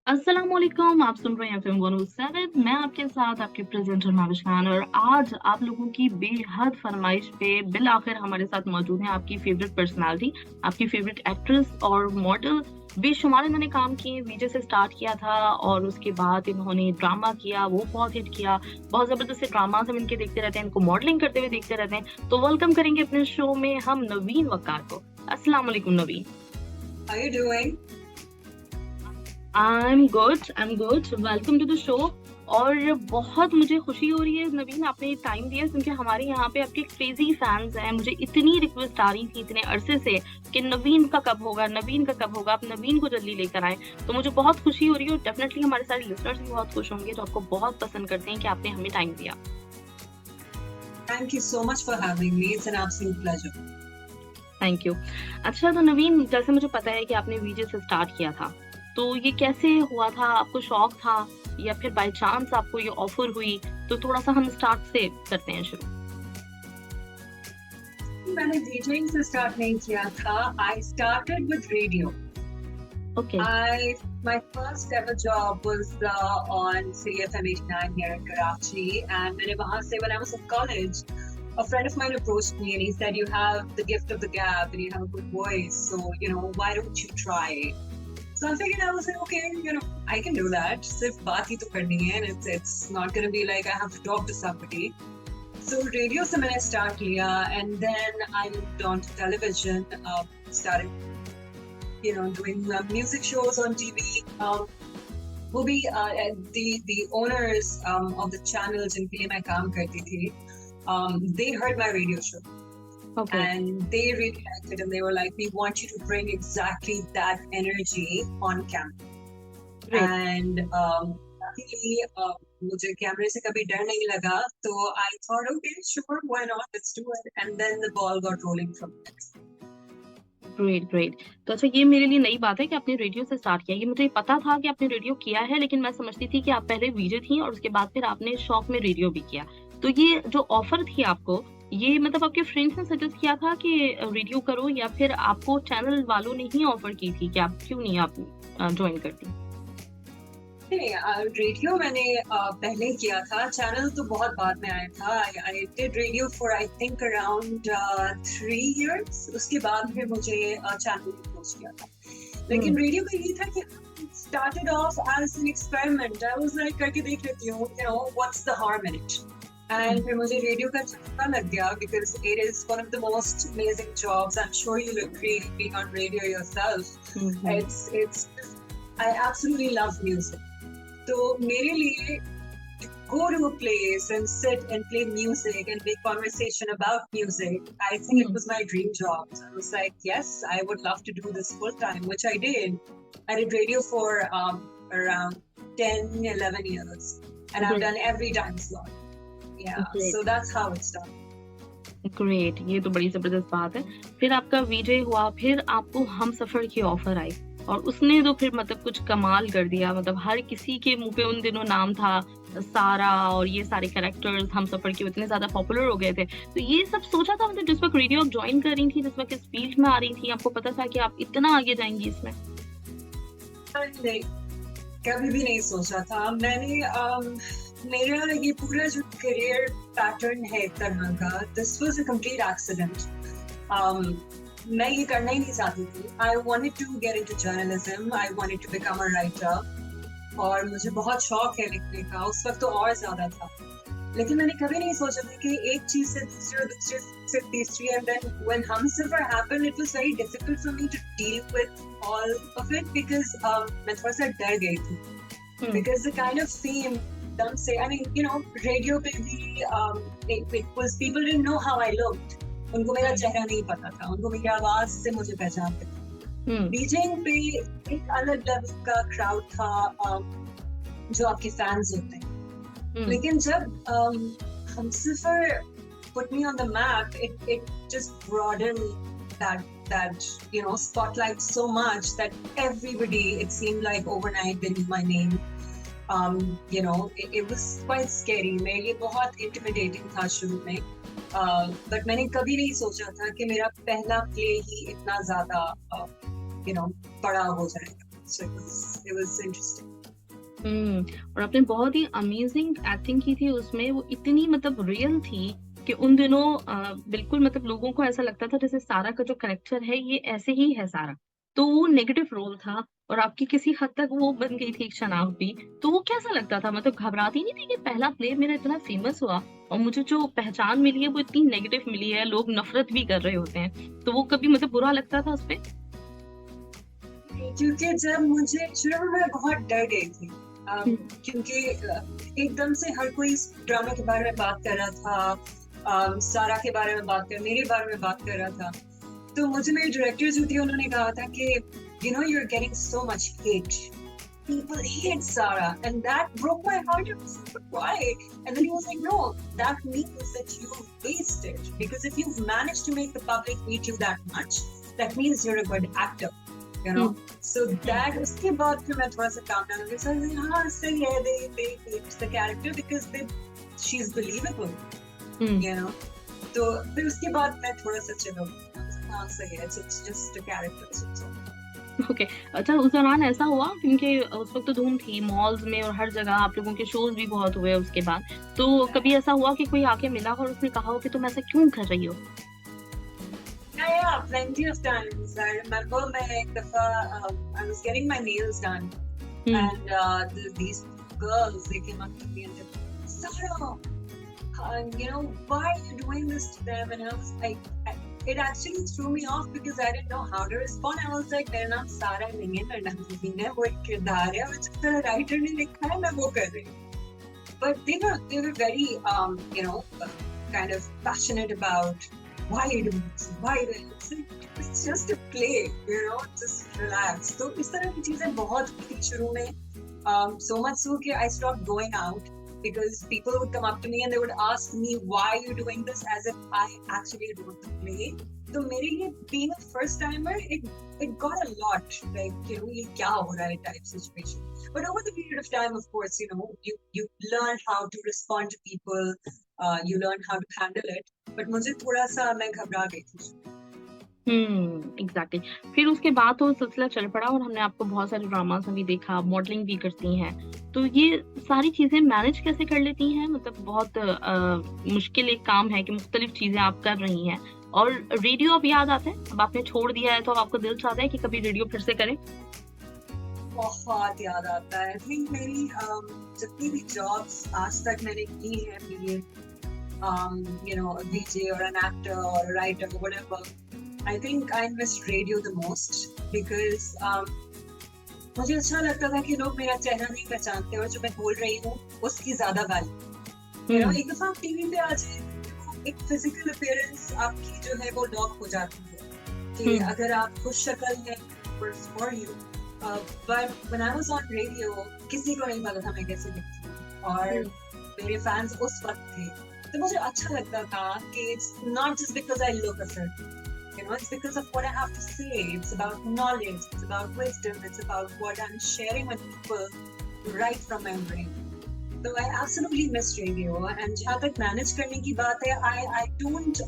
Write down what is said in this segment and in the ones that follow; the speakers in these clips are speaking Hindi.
अस्सलामुअलैकुम, आप सुन रहे हैं एफएम 107। मैं आपके साथ आपकी प्रेज़ेंटर महविश खान और आज आप लोगों की बेहद फ़रमाइश पे बिल आखिर हमारे साथ मौजूद हैं आपकी फ़ेवरेट पर्सनैलिटी, आपकी फ़ेवरेट एक्ट्रेस और मॉडल। बेशुमार इन्होंने काम किए, वीजे से स्टार्ट किया था और उसके बाद इन्होंने ड्रामा किया, वो बहुत हिट किया। बहुत ज़बरदस्त ड्रामाज़ हम इनके देखते रहते हैं, इनको मॉडलिंग करते हुए देखते रहते हैं। तो वेलकम करेंगे अपने शो में हम नवीन वक़ार को। अस्सलाम वालेकुम Naveen. How are you doing? I am good, welcome to the show. और बहुत मुझे खुशी हो रही है नवीन आपने टाइम दिया क्योंकि हमारे यहाँ पे आपके क्रेजी फैंस हैं। मुझे इतनी रिक्वेस्ट आ रही थी इतने अरसे से कि नवीन का कब होगा, नवीन का कब होगा, आप नवीन को जल्दी लेकर आए। तो मुझे बहुत खुशी हो रही है और डेफिनेटली हमारे सारे लिसनर्स भी बहुत खुश होंगे जो आपको बहुत पसंद करते हैं कि आपने हमें टाइम दिया। Thank you so much for having me. It's an absolute pleasure. Thank you. अच्छा तो नवीन जैसे मुझे पता है कि आपने वीजे से स्टार्ट किया था, तो ये कैसे हुआ था? आपको शौक था या फिर बाय चांस आपको ये ऑफर हुई? तो थोड़ा-सा हम स्टार्ट से करते हैं शुरू। मैंने DJing से start नहीं किया था. I started with radio. Okay, My first ever job was on City FM 89 here in Karachi, and मैंने वहाँ से when I was in college, a friend of mine approached me and he said, "You have the gift of the gab and you have a good voice, so why don't you try?" So I figured I was like, okay, I can do that. सिर्फ बात ही तो करनी है, and it's not gonna be like I have to talk to somebody. So radio से मैंने start लिया, and then I moved on to television. Started, doing music shows on TV. वो भी the owners of the channels जिनके लिए मैं काम करती थी, they heard my radio show. Okay, And they really liked it, and they were like, "We want you to bring exactly that energy on camera." Great. And luckily, मुझे कैमरे से कभी डर नहीं लगा, तो I thought, okay, sure, why not? Let's do it. And then the ball got rolling from there. Great, great. तो अच्छा ये मेरे लिए नई बात है कि आपने रेडियो से स्टार्ट किया। ये मुझे पता था कि आपने रेडियो किया है लेकिन मैं समझती थी कि आप पहले वीजे थी और उसके बाद फिर आपने शौक में रेडियो भी किया। तो ये जो ऑफर थी आपको, ये मतलब आपके फ्रेंड्स ने सजेस्ट किया था कि रेडियो करो या फिर आपको चैनल वालों ने ही ऑफर की थी कि आप क्यों नहीं आप जॉइन करती? नहीं, रेडियो मैंने पहले किया था. चैनल तो बहुत बाद में आया था. I did radio for I think around 3 years. उसके बाद फिर मुझे चैनल अप्रोच किया था. लेकिन रेडियो का ये था कि started off as an experiment. I was like करके देख लेती हूँ, what's the harm in it? And फिर मुझे रेडियो का चस्का लग गया because it is one of the most amazing jobs. I'm sure you'll agree being on radio yourself. It's I absolutely love music. तो मेरे लिए go to a place and sit and play music and make conversation about music, I think it was my dream job. So I was like, yes, I would love to do this full time, which I did. I did radio for around 10, 11 years, and I've done every time slot. Yeah, great. so that's how it started. Great, ये तो बड़ी ज़बरदस्त बात है। फिर आपका वीजे हुआ, फिर आपको हमसफ़र की ऑफ़र आई और उसने तो फिर मतलब कुछ कमाल कर दिया। मतलब हर किसी के मुँह पे उन दिनों नाम था सारा और ये सारे कैरेक्टर्स हमसफ़र के इतने ज़्यादा पॉपुलर हो गए थे। तो ये सब सोचा था मतलब जिस वक़्त रेडियो आप जॉइन कर रही थी, जिस वक़्त इस फ़ील्ड में आ रही थी, आपको पता था कि आप इतना आगे जाएँगी इसमें? नहीं, कभी भी नहीं सोचा था. मेरा ये पूरा जो करियर पैटर्न है एक तरह का, this was a complete accident. मैं ये करना ही नहीं चाहती थी. I wanted to get into journalism. I wanted to become a writer, और मुझे बहुत शौक है लिखने का. उस वक्त तो और ज्यादा था, लेकिन मैंने कभी नहीं सोचा था कि एक चीज से दूसरी और दूसरी से तीसरी. And then when Humsafar happened, it was very difficult for me to deal with all of it because मैं थोड़ा सा डर गई थी. Because the kind of theme, don't say, I mean, radio पे भी it was, people didn't know how I looked. उनको मेरा चेहरा नहीं पता था, उनको मेरी आवाज से मुझे पहचानते थे. डीजेइंग पे एक अलग लेवल का क्राउड था, जो आपके फैंस होते हैं. लेकिन जब Humsafar put me on the map, it just broadened that spotlight so much that everybody, it seemed like overnight they knew my name. It was quite scary. मेरे लिए बहुत intimidating था शुरू में, but मैंने कभी नहीं सोचा था कि मेरा पहला प्ले ही इतना ज़्यादा बड़ा हो जाएगा. So it was interesting. और आपने बहुत ही अमेजिंग एक्टिंग की थी उसमें, वो इतनी मतलब रियल थी कि उन दिनों बिल्कुल मतलब लोगों को ऐसा लगता था जैसे सारा का जो करेक्टर है ये ऐसे ही है सारा। तो वो नेगेटिव रोल था और आपकी किसी हद तक वो बन गई थी एक शनाख्त भी। तो वो कैसा लगता था, मतलब घबराती नहीं थी कि पहला प्ले मेरा इतना फेमस हुआ और मुझे जो पहचान मिली है वो इतनी नेगेटिव मिली है, लोग नफरत भी कर रहे होते हैं, तो वो कभी मतलब बुरा लगता था उस पे? क्योंकि जब मुझे शुरू में मैं बहुत डर गई थी, क्योंकि एकदम से हर कोई इस ड्रामा के बारे में बात कर रहा था, सारा के बारे में बात कर, मेरे बारे में बात कर रहा था। तो मुझे मेरे डायरेक्टर जो थे उन्होंने कहा था कि you know you are getting so much hate, people hate Sara, and that broke my heart. I was like, why? And then he was like, no, that means that you've aced it, because if you've managed to make the public hate you that much, that means you're a good actor, you know. So that उसके बाद फिर मैं थोड़ा सा calm down हो गई, so हाँ सही है, they hate the character because she's believable, you know. तो फिर उसके बाद मैं थोड़ा सा chill हो गई, हाँ सही है, it's just a character, so okay. अच्छा, उस दौरान ऐसा हुआ क्योंकि उस वक्त तो धूम थी मॉल्स में और हर जगह, आप लोगों के शोज भी बहुत हुए उसके बाद, तो कभी ऐसा हुआ कि कोई आके मिला और उसने कहा हो कि तुम ऐसा क्यों कर रही हो? Yeah, plenty of times. I remember मैं एक दफा I was getting my nails done, and these girls, they came up to me and said, Sara, you know, why are you doing this to them? And I was like, it actually threw me off because I didn't know how to respond. I was like, मेरा नाम सारा नहीं है, मेरा नाम नवीन है, वो एक किरदार है और जिस तरह राइटर ने लिखा है मैं वो कर रही हूँ. But they were very you know, kind of passionate about why you doing this, why you doing this. It's just a play, you know, just relax. तो इस तरह की चीजें बहुत हुई थी शुरू में, so much so कि I stopped going out because people would come up to me and they would ask me why you're doing this as if I actually wrote the play. So मेरे लिए being a first timer, it got a lot, like, you know, ये क्या हो रहा है type situation. But over the period of time, of course, you know, you learn how to respond to people, you learn how to handle it. But मुझे थोड़ा सा मैं घबरा गई थी. एग्जैक्टली। फिर उसके बाद तो सिलसिला चल पड़ा और हमने आपको बहुत सारे ड्रामास में भी देखा, मॉडलिंग भी करती हैं, तो ये सारी चीजें मैनेज कैसे कर लेती हैं? मतलब बहुत मुश्किल एक काम है कि मुख्तलिफ चीजें आप कर रही हैं। और रेडियो अब याद आता है, अब आपने छोड़ दिया है तो आपको दिल चाहता है कि कभी रेडियो फिर से करें? बहुत याद आता है. I think मेरी जितनी भी जॉब्स आज तक मैंने की हैं, be it you know, a DJ or an actor or a writer or whatever, I think I miss radio the most because मुझे अच्छा लगता था कि लोग मेरा चेहरा नहीं पहचानते और जो मैं बोल रही हूँ उसकी ज्यादा वैल्यू, you know, एक दफा आप टीवी पे आ जाए, एक फिजिकल अपीयरेंस आपकी जो है वो लॉक हो जाती है कि अगर आप खुश शक्ल हैं for you, but when I was on radio किसी को नहीं पता था मैं कैसे दिखती हूँ और मेरे फैंस उस वक्त थे, तो मुझे अच्छा लगता था कि it's not just because I look a certain, you know, it's because of what I have to say. It's about knowledge, it's about wisdom, it's about what I'm sharing with people right from my brain. So I absolutely miss radio. And जहाँ तक manage करने की बात है, I don't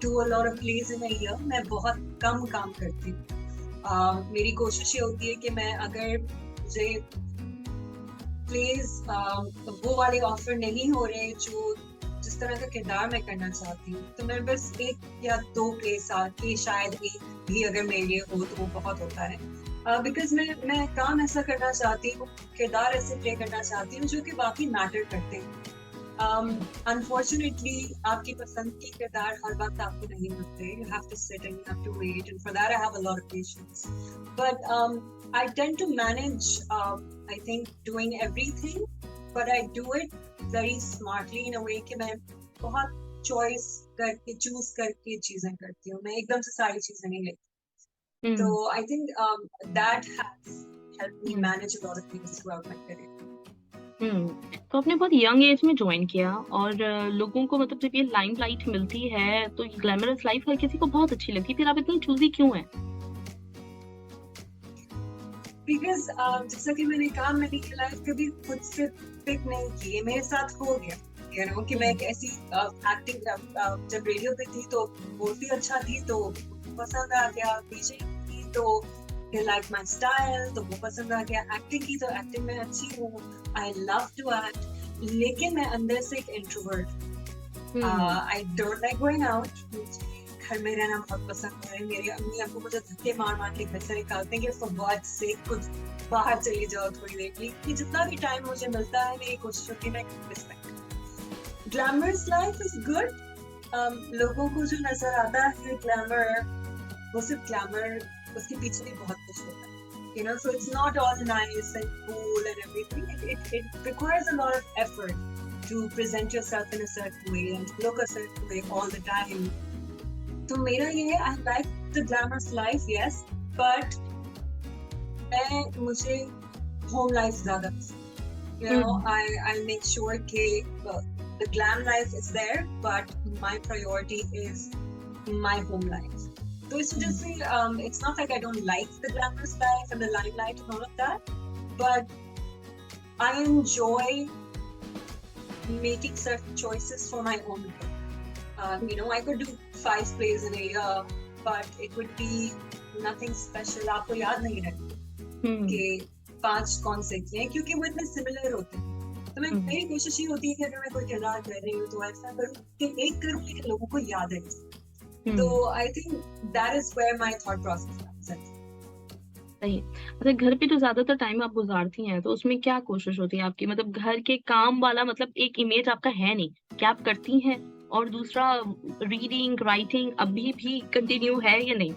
do a lot of plays in a year. मैं बहुत कम काम करती हूँ. मेरी कोशिश ये होती है कि मैं अगर मुझे प्लेज वो वाले ऑफर नहीं हो रहे जो जिस तरह का किरदार मैं करना चाहती हूँ, तो मैं बस एक या दो प्ले साल के, शायद एक भी अगर मेरे लिए हो तो वो बहुत होता है, बिकॉज मैं काम ऐसा करना चाहती हूँ, किरदार ऐसे प्ले करना चाहती हूँ जो कि बाकी मैटर करते हैं. Unfortunately, आपकी पसंद के किरदार हर वक्त आपको नहीं मिलते. You have to sit and you have to wait, and for that I have a lot of patience. But I tend to manage, I think, doing everything, but I do it very smartly in a way कि मैं बहुत choice करके, choose करके चीजें करती हूँ. मैं एकदम से सारी चीजें नहीं लेती. So I think that has helped me manage a lot of things throughout my career. तो आपने बहुत यंग एज में ज्वाइन किया और लोगों को मतलब जब ये लाइमलाइट मिलती है तो ये ग्लैमरस लाइफ हर किसी को बहुत अच्छी लगती है, फिर आप इतनी चूजी क्यों हैं? Because जैसा कि मैंने कहा, मैंने ये लाइफ कभी खुद से पिक नहीं की है, मेरे साथ हो गया, you know, कि मैं एक ऐसी एक्टिंग जब रेडियो पे थी तो बोलती अच्छा थी तो पसंद आ गया, डीजे थी तो They like my style, तो वो पसंद आ गया. Acting की तो acting में अच्छी हूँ. I love to act. लेकिन मैं अंदर से एक introvert. I don't like going out. घर में रहना बहुत पसंद है. मेरी अम्मी अब्बू मुझे धक्के मार मार के घर से निकालते हैं कि for God's sake कुछ बाहर चली जाओ थोड़ी देर के लिए. जितना भी टाइम मुझे मिलता है मेरी कोशिश होती है मैं respect. Glamorous life is good. लोगों को जो नजर आता है ग्लैमर, वो सिर्फ ग्लैमर, उसके पीछे भी बहुत कुछ होता है. You know, so it's not all nice and cool and everything. It requires a lot of effort to present yourself in a certain way and to look a certain way all the time. तो मेरा ये है, I like the glamorous life, yes, but मुझे home life ज़्यादा पसंद. You know, I make sure कि the glam life is there, but my priority is my home life. So it's just it's not like I don't like the glamorous life and the limelight and all of that, but I enjoy making certain choices for my own good. You know, I could do 5 plays in a year, but it would be nothing special. आपको याद नहीं रहेगा कि 5 कौन से किए, क्योंकि वो इतने सिमिलर होते हैं. तो मेरी कोशिश ये होती है कि अगर मैं कोई किरदार कर रही हूँ तो ऐसा करूँ कि एक करूँ लेकिन लोगों को याद है. तो I think that is where my thought process comes. सही. अच्छा, घर पे तो ज्यादातर टाइम आप गुजारती हैं, तो उसमें क्या कोशिश होती है आपकी? मतलब घर के काम वाला मतलब एक इमेज आपका है नहीं, क्या आप करती हैं? और दूसरा, रीडिंग राइटिंग अभी भी कंटिन्यू है या नहीं?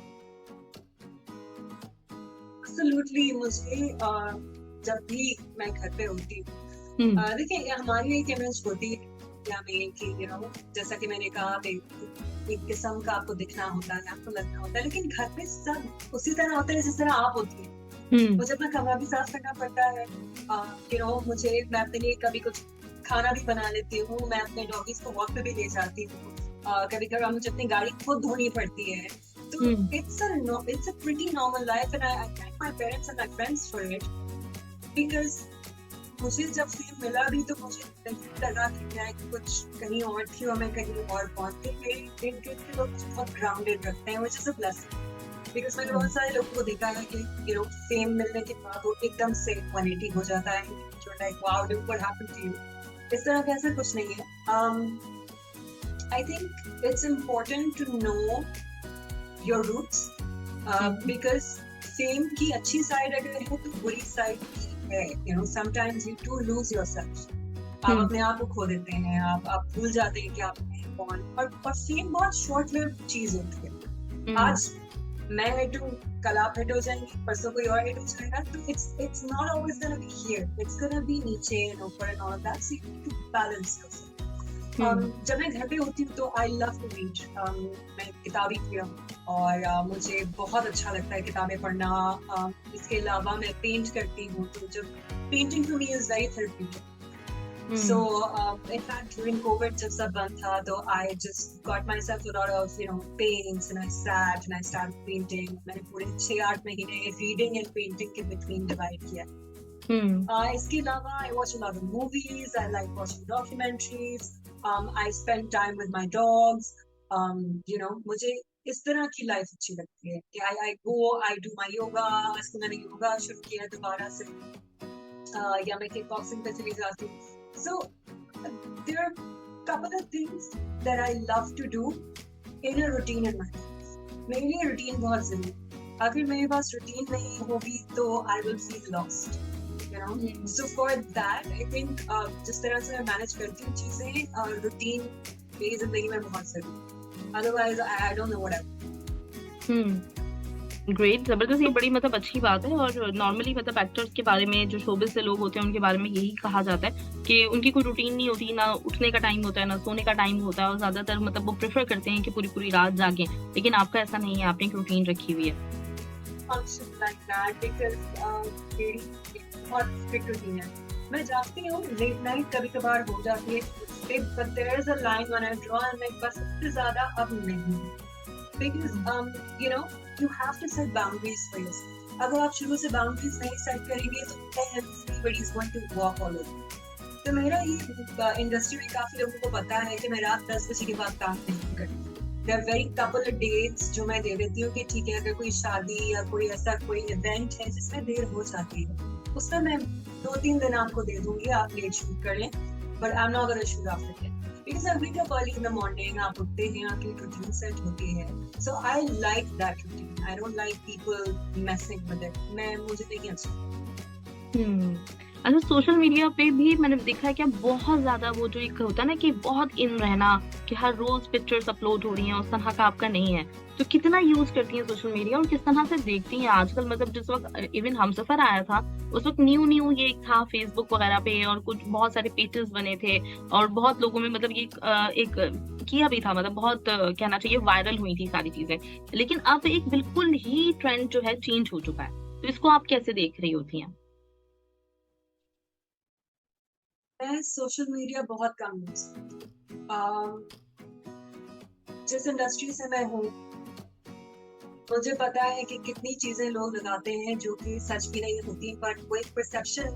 एब्सोल्युटली. मुझे जब भी मैं घर पे होती हूँ, देखिए हमारी एक इमेज होती है में कि यू नो, जैसा कि मैंने कहा एक किस्म का आपको दिखना होता है, आपको लगना होता है, लेकिन घर पे सब उसी तरह होता है जिस तरह आप होती है. मुझे अपना कमरा भी साफ करना पड़ता है. यू नो, मैं अपने लिए कभी कुछ खाना भी बना लेती हूँ. मैं अपने डॉगीज को वॉक पे भी ले जाती हूँ. कभी कभी मुझे अपनी गाड़ी खुद धोनी पड़ती है. तो it's a pretty normal life and I thank my parents and my friends for it, because मुझे जब फेम मिला भी तो मुझे नहीं लगा कि मैं कुछ कहीं और थी और मैं कहीं और पहुंच गई. मेरे इनके लोग बहुत ग्राउंडेड रखते हैं, which is a blessing, because मैंने बहुत सारे लोगों को देखा है कि यू नो फेम मिलने के बाद वो एकदम से 180 हो जाता है. जो like wow, look what happened to you. इस तरह का ऐसा कुछ नहीं है. I think it's important to know your roots, because fame की अच्छी साइड अगर है तो बुरी साइड भी है. You know, sometimes you do lose yourself. आप अपने आप को खो देते हैं, आप भूल जाते हैं कि आप हैं कौन. और फेम बहुत शॉर्ट लिव्ड चीज होती है. आज मैं हिट हूँ, कल आप हिट हो जाएंगे, परसों कोई और हिट हो जाएगा. तो it's not always gonna be here. It's gonna be नीचे and ऊपर and all of that. So you need to balance yourself. जब मैं घर पे होती हूँ तो I love to read. मैं किताबी प्रिय हूँ और मुझे बहुत अच्छा लगता है किताबें पढ़ना. इसके अलावा मैं पेंट करती हूँ, तो जब painting to me is very therapeutic. So in fact during COVID जब सब बंद था तो I just got myself a lot of paints and I sat and I started painting. मैंने पूरे 6-8 महीने reading and painting के between divide किया. इसके अलावा I watch a lot of movies. I like watching documentaries. I spend time with my dogs. You know, मुझे इस तरह की लाइफ अच्छी लगती है कि I do my yoga. आजकल मैंने योगा शुरू किया दोबारा से, या मैं किक बॉक्सिंग पे चली जाती हूँ. So there are couple of things that I love to do in a routine in my life. मेरे लिए रूटीन बहुत जरूरी है. अगर मेरे पास रूटीन नहीं होगी तो I will feel lost. You know? So for that, I think जिस तरह से मैं मैनेज करती हूँ चीजें, रूटीन मेरी जिंदगी में बहुत जरूरी है. Otherwise, I don't know what I do. Great, जबरदस्त. ये बड़ी मतलब अच्छी बात है. और नॉर्मली मतलब एक्टर्स के बारे में, जो शोबिस से लोग होते हैं, उनके बारे में यही कहा जाता है कि उनकी कोई रूटीन नहीं होती, ना उठने का टाइम होता है, ना सोने का टाइम होता है, और ज्यादातर मतलब वो प्रेफर करते हैं कि पूरी पूरी रात जागें. लेकिन आपका ऐसा नहीं है, आपने एक रूटीन रखी हुई है. Function like that because मेरी बहुत स्ट्रिक्ट रूटीन है. मैं जागती हूँ लेट नाइट, कभी कभार हो जाती है, but there is a line when I draw and like बस इससे ज्यादा अब नहीं. Because you know, you have to set boundaries for yourself. अगर आप शुरू से boundaries नहीं set करेंगे तो everybody is going to walk all over. तो मेरा ये इंडस्ट्री में काफी लोगों को पता है कि मैं रात 10 बजे के बाद काम नहीं करती. there are very couple of dates जो मैं दे देती हूँ कि ठीक है, अगर कोई शादी या कोई ऐसा कोई इवेंट है जिसमें देर हो जाती है, उसमें मैं 2-3 दिन आपको दे दूंगी, आप लेट शूट कर लें, but I'm not gonna shoot after 10 because I wake up early in the morning, आप उठते हैं, आपकी routine set होती है, so I like that routine. I don't like people messing with it. मुझे नहीं अच्छा। अच्छा, सोशल मीडिया पे भी मैंने देखा है कि बहुत ज्यादा वो जो एक होता है ना कि बहुत इन रहना कि हर रोज पिक्चर्स अपलोड हो रही हैं, उस तरह का आपका नहीं है, तो कितना यूज करती हैं सोशल मीडिया और किस तरह से देखती हैं आजकल? मतलब जिस वक्त इवन हमसफर आया था उस वक्त न्यू ये था फेसबुक वगैरह पे, और कुछ बहुत सारे पेजेस बने थे और बहुत लोगों में मतलब ये एक किया भी था, मतलब बहुत कहना चाहिए वायरल हुई थी सारी चीजें, लेकिन अब एक बिल्कुल ही ट्रेंड जो है चेंज हो चुका है, तो इसको आप कैसे देख रही होती हैं? मैं सोशल मीडिया बहुत कम यूज करती हूँ। जिस इंडस्ट्री से मैं हूँ, मुझे पता है कि कितनी चीजें लोग लगाते हैं जो कि सच भी नहीं होती, बट वो एक परसेप्शन,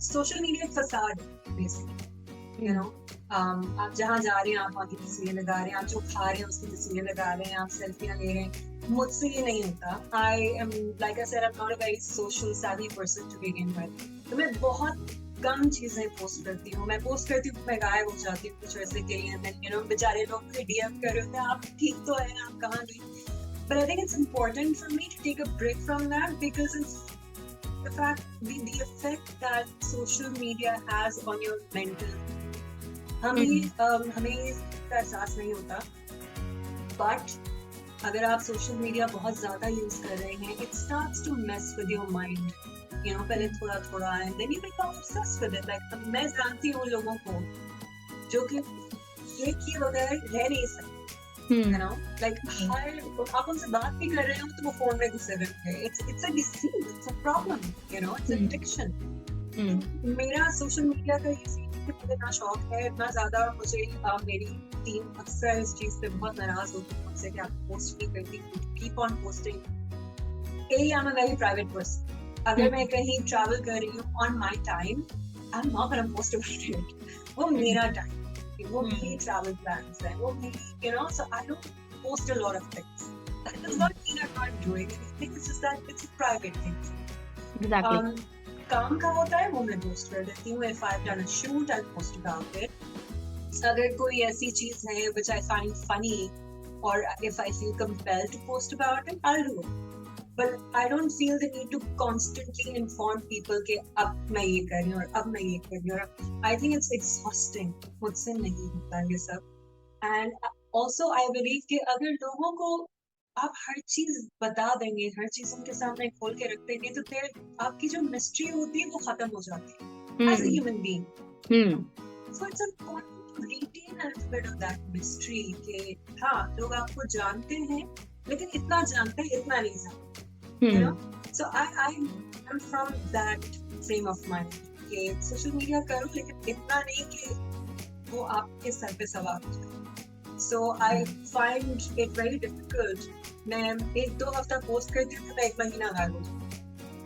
सोशल मीडिया एक फसाद है बेसिकली, यू नो। आप जहाँ जा रहे हैं आप वहाँ की तस्वीरें लगा रहे हैं, आप जो खा रहे हैं उसकी तस्वीरें लगा रहे हैं, आप सेल्फियां ले रहे हैं। मुझसे ये नहीं होता। I am like I said, I am not a very social savvy person to begin with, तो मैं बहुत कम चीजें पोस्ट करती हूँ। मैं पोस्ट करती हूँ, मैं गायब हो जाती हूँ कुछ ऐसे के लिए, यू नो, बेचारे लोग मुझे डीएम कर रहे होते हैं, आप ठीक तो हैं, आप कहाँ गए? But I think it's important for me to take a break from that because it's the fact, the effect that social media has on your mental. हमें इसका एहसास नहीं होता, but अगर आप सोशल मीडिया बहुत ज्यादा यूज कर रहे हैं, it starts to mess with your mind. You know, पहले थोड़ा थोड़ा and then you become obsessed with it. Like मैं जानती हूँ लोगों को जो कि ये किए बगैर रह नहीं सकते, you know, like आप उनसे बात भी कर रहे हो तो वो फोन में घुसे रहते हैं। It's a disease, it's a problem, you know, it's an addiction. मेरा सोशल मीडिया का ये सीन कि मुझे इतना शौक है, इतना ज्यादा मुझे मेरी टीम अक्सर इस चीज पे बहुत नाराज होती है मुझसे कि आप पोस्ट नहीं करती, keep on posting. I am a very private person. अगर मैं कहीं ट्रैवल कर रही हूँ on my time, I am not gonna post about it. वो मेरा टाइम, वो मेरी ट्रैवल प्लान्स है, वो मेरी, you know, so I don't post a lot of things. That does not mean I'm not doing anything. It's just that it's a private thing. Exactly. काम का होता है वो मैं पोस्ट कर देती हूँ। If I've done a shoot, I'll post about it. अगर कोई ऐसी चीज है which I find funny, or if I feel compelled to post about it, I'll do it. But I don't feel the need to constantly inform people कि अब मैं ये कर रही हूँ और अब मैं ये कर रही हूँ। I think it's exhausting. मुझसे नहीं होता ये सब। And also I believe कि अगर लोगों को आप हर चीज बता देंगे, हर चीज उनके सामने खोल के रख देंगे, तो फिर आपकी जो मिस्ट्री होती है वो खत्म हो जाती है as a human being. So it's important to retain a little bit of that mystery कि हाँ, लोग आपको जानते हैं, लेकिन इतना जानते हैं, इतना नहीं जानते, you know. So I'm from that frame of mind कि सोशल मीडिया करो लेकिन इतना नहीं कि वो आपके सर पे सवार हो जाए। So I find it very difficult. मैं 1-2 हफ्ता पोस्ट करती हूँ तो मैं 1 महीना गायब हो जाती हूँ।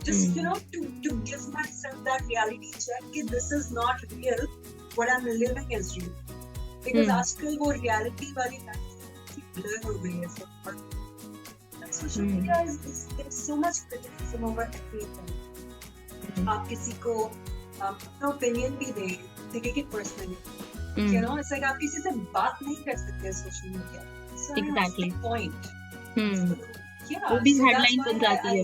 Just, you know, to give myself that reality check कि this is not real, what I'm living is real. Because आजकल वो reality वाली लाइफ blur हो गई है सब। Social media is there's so much criticism over everything. आप किसी को अपना opinion भी दे, they take it personally. You know, it's like आप किसी से बात नहीं कर सकते social media. So Exactly. that's the point. Yeah, वो भी so हेडलाइन that's बन why जाती है।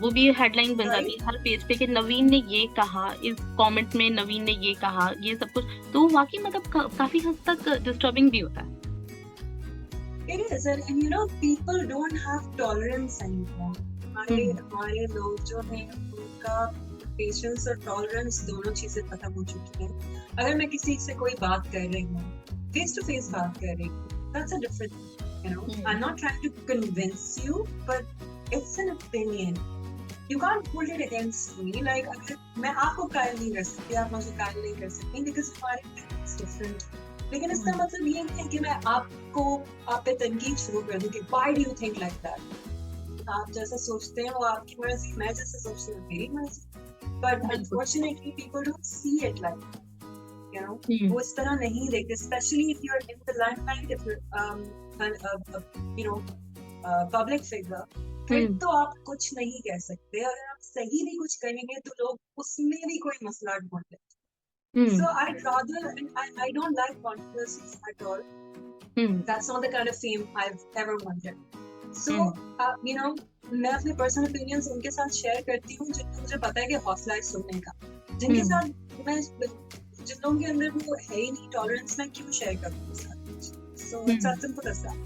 वो भी हेडलाइन बन जाती है हर पेज पे कि नवीन ने ये कहा, इस कमेंट में नवीन ने ये कहा, ये सब कुछ, तो वाकई मतलब काफी हद तक डिस्टर्बिंग भी होता है। It is, and you know, people don't have tolerance anymore. हमारे लोग जो हैं उनका पेशेंस और टॉलरेंस दोनों चीजें खत्म हो चुकी हैं। अगर मैं किसी से कोई बात कर रही हूँ, फेस टू फेस बात कर रही हूँ, that's a different thing, you know. I'm not trying to convince you, but it's an opinion. You can't hold it against me. Like अगर मैं आपको कायल नहीं कर सकती, आप मुझे कायल नहीं कर सकती, because हमारे opinions different. लेकिन इसका मतलब ये नहीं है कि मैं आप पे तनकीद शुरू कर दूं कि why do you think like that? आप जैसा सोचते हैं वो आपकी मर्जी, मैं जैसा सोचती हूँ मेरी मर्जी। But unfortunately, people don't see it like that. you know, हम्म वो इस तरह नहीं देखते, especially if you're in the limelight, if you're you know public figure, फिर हम्म तो आप कुछ नहीं कह सकते। अगर आप सही भी कुछ करेंगे तो लोग उसमें भी कोई मसला ढूंढ लेते। So hmm I'd rather, and I don't like controversies at all. Hmm That's not the kind of fame I've ever wanted. So, hmm you know, मैं अपने पर्सनल ओपिनियंस उनके साथ शेयर करती हूँ जिनको मुझे पता है कि हौसला है सुनने का। जिनके हम्म साथ मैं, जिन लोगों के अंदर वो है ही नहीं टॉलरेंस, मैं क्यों शेयर करूँ उनके साथ। So it's as simple as that.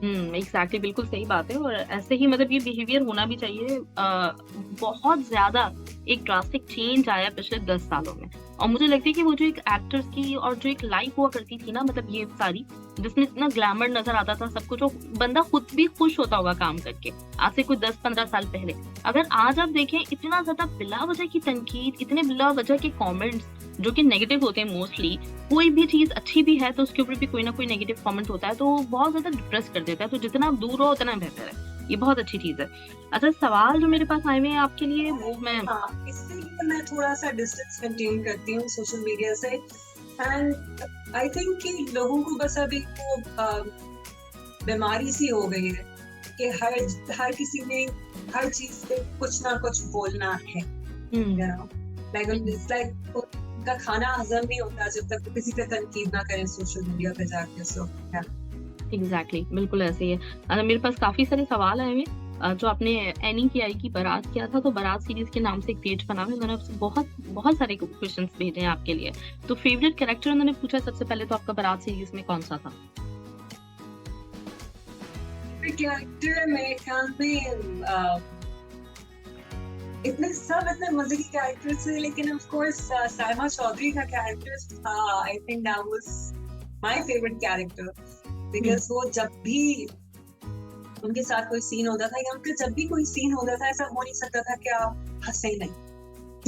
Exactly बिल्कुल सही बात है। और ऐसे ही मतलब ये बिहेवियर होना भी चाहिए। बहुत ज्यादा एक ड्रास्टिक चेंज आया पिछले 10 सालों में। और मुझे लगता है कि वो जो एक एक्टर्स की और जो एक लाइफ हुआ करती थी ना, मतलब ये सारी, जिसमें इतना ग्लैमर नजर आता था सब कुछ, बंदा खुद भी खुश होता होगा काम करके, आज से कोई 10-15 साल पहले। अगर आज आप देखें, इतना ज्यादा बिला वजह की तनकीद, इतने बिला वजह के कमेंट्स जो कि नेगेटिव होते हैं मोस्टली। कोई भी चीज अच्छी भी है तो उसके ऊपर भी कोई ना कोई नेगेटिव कमेंट होता है, तो वो बहुत ज्यादा डिप्रेस कर देता है। तो जितना आप दूर हो उतना बेहतर है। ये बहुत अच्छी चीज है। अच्छा, सवाल जो मेरे पास आए हुए हैं आपके लिए, वो मैं हाँ, इसलिए मैं थोड़ा सा डिस्टेंस मेंटेन करती हूँ सोशल मीडिया से। एंड आई थिंक कि लोगों को बस अभी वो बीमारी सी हो गई है कि हर किसी ने हर चीज पे कुछ ना कुछ बोलना है। you know, like it's like उनका खाना हजम नहीं होता जब तक वो किसी पे तनकीद ना करें सोशल मीडिया पे जाके। सो एग्जैक्टली बिल्कुल ऐसे ही है। मेरे पास काफी सारे सवाल आए हुए जो आपने एनी की आई की बारात किया था, तो बारात सीरीज के नाम से एक पेज बना हुआ है। उन्होंने आपसे बहुत बहुत सारे क्वेश्चंस भेजे हैं आपके लिए। तो फेवरेट कैरेक्टर उन्होंने पूछा सबसे पहले तो आपका बारात सीरीज में कौन सा था? कैरेक्टर मेरे ख्याल में इतने मजे के कैरेक्टर्स थे, लेकिन ऑफ कोर्स साइमा चौधरी का कैरेक्टर था। आई think that was my favourite character, because वो जब भी उनके साथ कोई सीन होता था या उनका जब भी कोई सीन होता था, ऐसा हो नहीं सकता था कि आप हंसे नहीं।